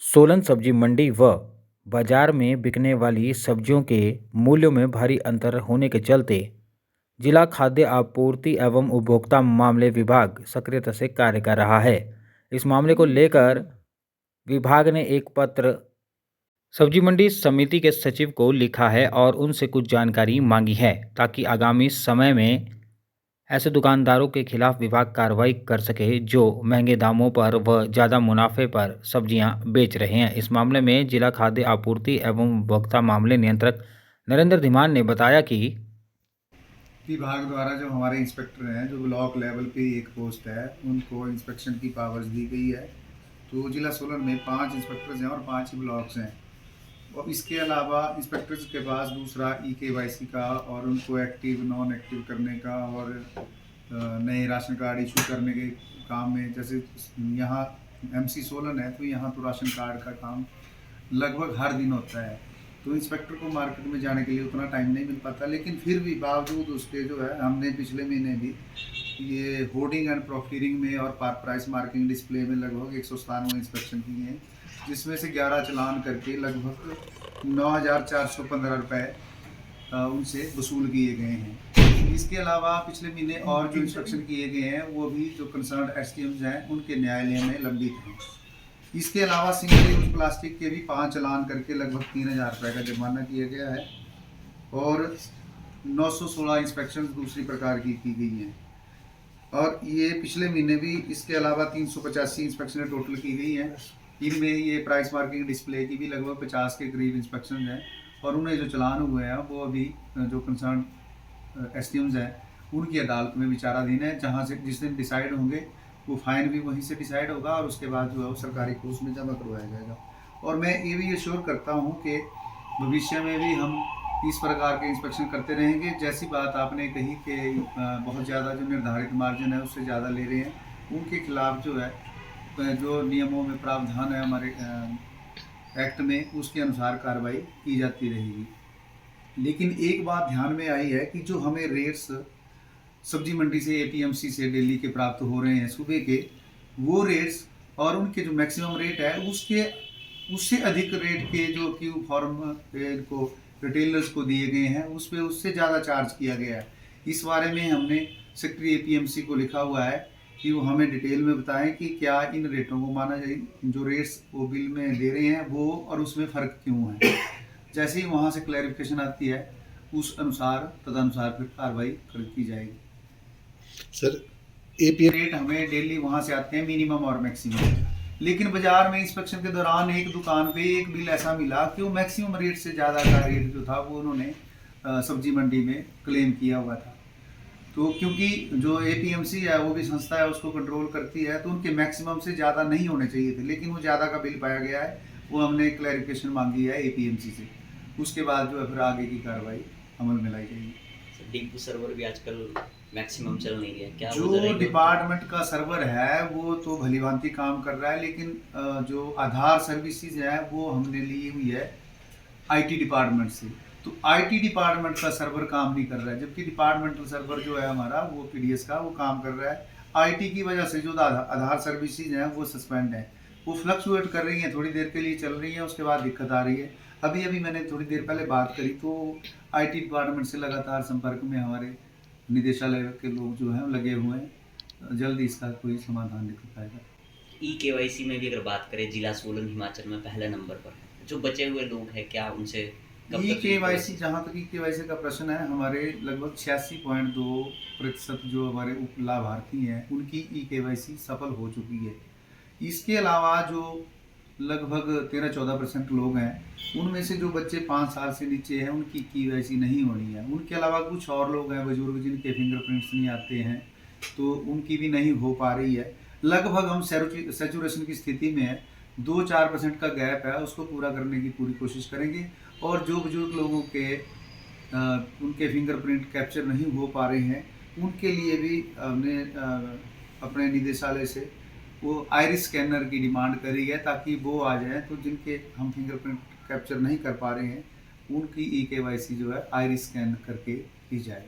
सोलन सब्जी मंडी व बाजार में बिकने वाली सब्जियों के मूल्यों में भारी अंतर होने के चलते जिला खाद्य आपूर्ति एवं उपभोक्ता मामले विभाग सक्रियता से कार्य कर रहा है। इस मामले को लेकर विभाग ने एक पत्र सब्जी मंडी समिति के सचिव को लिखा है और उनसे कुछ जानकारी मांगी है ताकि आगामी समय में ऐसे दुकानदारों के खिलाफ विभाग कार्रवाई कर सके जो महंगे दामों पर व ज़्यादा मुनाफे पर सब्जियां बेच रहे हैं। इस मामले में जिला खाद्य आपूर्ति एवं उपभोक्ता मामले नियंत्रक नरेंद्र धीमान ने बताया कि विभाग द्वारा जो हमारे इंस्पेक्टर हैं, जो ब्लॉक लेवल पे एक पोस्ट है, उनको इंस्पेक्शन की पावर्स दी गई है। तो जिला सोलन में 5 इंस्पेक्टर्स हैं और 5 ही ब्लॉक्स हैं। और इसके अलावा इंस्पेक्टर्स के पास दूसरा EKYC का और उनको एक्टिव नॉन एक्टिव करने का और नए राशन कार्ड इशू करने के काम में, जैसे यहाँ MC सोलन है तो यहाँ तो राशन कार्ड का काम लगभग हर दिन होता है। तो इंस्पेक्टर को मार्केट में जाने के लिए उतना टाइम नहीं मिल पाता, लेकिन फिर भी बावजूद उसके जो है हमने पिछले महीने भी ये होर्डिंग एंड प्रोक्यूरिंग में और प्राइस मार्किंग डिस्प्ले में लगभग 197 इंस्पेक्शन किए हैं, जिसमें से 11 चलान करके लगभग 9,415 रुपये उनसे वसूल किए गए हैं। इसके अलावा पिछले महीने और जो इंस्पेक्शन किए गए हैं वो भी जो कंसर्न SDMs हैं उनके न्यायालय में लंबित हैं। इसके अलावा सिंगल यूज प्लास्टिक के भी 5 चलान करके लगभग 3,000 रुपये का जुर्माना किया गया है और 916 इंस्पेक्शन दूसरी प्रकार की गई हैं। और ये पिछले महीने भी इसके अलावा 385 इंस्पेक्शनें टोटल की गई हैं। इनमें ये प्राइस मार्किंग डिस्प्ले की भी लगभग 50 के करीब इंस्पेक्शन हैं और उन्हें जो चलान हुए हैं वो अभी जो कंसर्न SDMs हैं उनकी अदालत में विचाराधीन है, जहाँ से जिस दिन डिसाइड होंगे वो फाइन भी वहीं से डिसाइड होगा और उसके बाद जो है वो सरकारी कोष में जमा करवाया जाएगा। और मैं ये भी एश्योर करता हूँ कि भविष्य में भी हम इस प्रकार के इंस्पेक्शन करते रहेंगे। जैसी बात आपने कही कि बहुत ज़्यादा जो निर्धारित मार्जिन है उससे ज़्यादा ले रहे हैं, उनके खिलाफ जो है जो नियमों में प्रावधान है हमारे एक्ट में उसके अनुसार कार्रवाई की जाती रहेगी। लेकिन एक बात ध्यान में आई है कि जो हमें रेट्स सब्जी मंडी से APMC से दिल्ली के प्राप्त हो रहे हैं सुबह के, वो रेट्स और उनके जो मैक्सिमम रेट है उससे अधिक रेट के जो क्यू फॉर्म को रिटेलर्स को दिए गए हैं उस पर उससे ज़्यादा चार्ज किया गया है। इस बारे में हमने सेक्रेटरी APMC को लिखा हुआ है कि वो हमें डिटेल में बताएं कि क्या इन रेटों को माना जाए, जो रेट्स वो बिल में दे रहे हैं वो और उसमें फ़र्क क्यों है। जैसे ही वहाँ से क्लैरिफिकेशन आती है उस अनुसार तदनुसार फिर कार्रवाई की जाएगी। सर APM रेट हमें डेली वहाँ से आते हैं मिनिमम और मैक्सिमम, लेकिन बाजार में इंस्पेक्शन के दौरान एक दुकान पे एक बिल ऐसा मिला कि वो मैक्सिमम रेट से ज़्यादा का रेट जो था वो उन्होंने सब्जी मंडी में क्लेम किया हुआ था। तो क्योंकि जो APMC है वो भी संस्था है, उसको कंट्रोल करती है, तो उनके मैक्सिमम से ज़्यादा नहीं होने चाहिए थे, लेकिन वो ज़्यादा का बिल पाया गया है। वो हमने क्लैरिफिकेशन मांगी है APMC से, उसके बाद जो है फिर आगे की कार्रवाई अमल में लाई जाएगी। डिंपू सर्वर भी आजकल मैक्सिमम चल नहीं रहा है, क्या जो डिपार्टमेंट का सर्वर है वो तो भलीभांति काम कर रहा है, लेकिन जो आधार सर्विसेज है वो हमने ली हुई है IT डिपार्टमेंट से। तो IT डिपार्टमेंट का सर्वर काम नहीं कर रहा है, जबकि डिपार्टमेंटल सर्वर जो है हमारा वो PDS का वो काम कर रहा है। IT की वजह से जो आधार सर्विसेज हैं वो सस्पेंड है, वो फ्लक्चुएट कर रही हैं, थोड़ी देर के लिए चल रही हैं, उसके बाद दिक्कत आ रही है। अभी मैंने थोड़ी देर पहले बात करी तो IT डिपार्टमेंट से लगातार संपर्क में हमारे निदेशालय के लोग जो हैं लगे हुए हैं, जल्द इसका कोई समाधान निकल पाएगा। EKYC में भी अगर बात करें, जिला सोलन हिमाचल में पहले नंबर पर है। जो बचे हुए लोग हैं क्या उनसे EKYC, जहाँ तक EKYC का प्रश्न है, हमारे लगभग 86.2% जो हमारे उप लाभार्थी हैं उनकी EKYC सफल हो चुकी है। इसके अलावा जो लगभग 13-14% लोग हैं उनमें से जो बच्चे 5 साल से नीचे हैं उनकी KYC नहीं होनी है। उनके अलावा कुछ और लोग हैं बुजुर्ग जिनके फिंगरप्रिंट्स नहीं आते हैं, तो उनकी भी नहीं हो पा रही है। लगभग हम सैचुरेशन की स्थिति में है, 2-4% का गैप है, उसको पूरा करने की पूरी कोशिश करेंगे। और जो बुजुर्ग लोगों के उनके फिंगरप्रिंट कैप्चर नहीं हो पा रहे हैं उनके लिए भी हमने अपने निदेशालय से वो आइरिस स्कैनर की डिमांड करी है, ताकि वो आ जाए तो जिनके हम फिंगरप्रिंट कैप्चर नहीं कर पा रहे हैं उनकी EKYC जो है आइरिस स्कैन करके की जाए।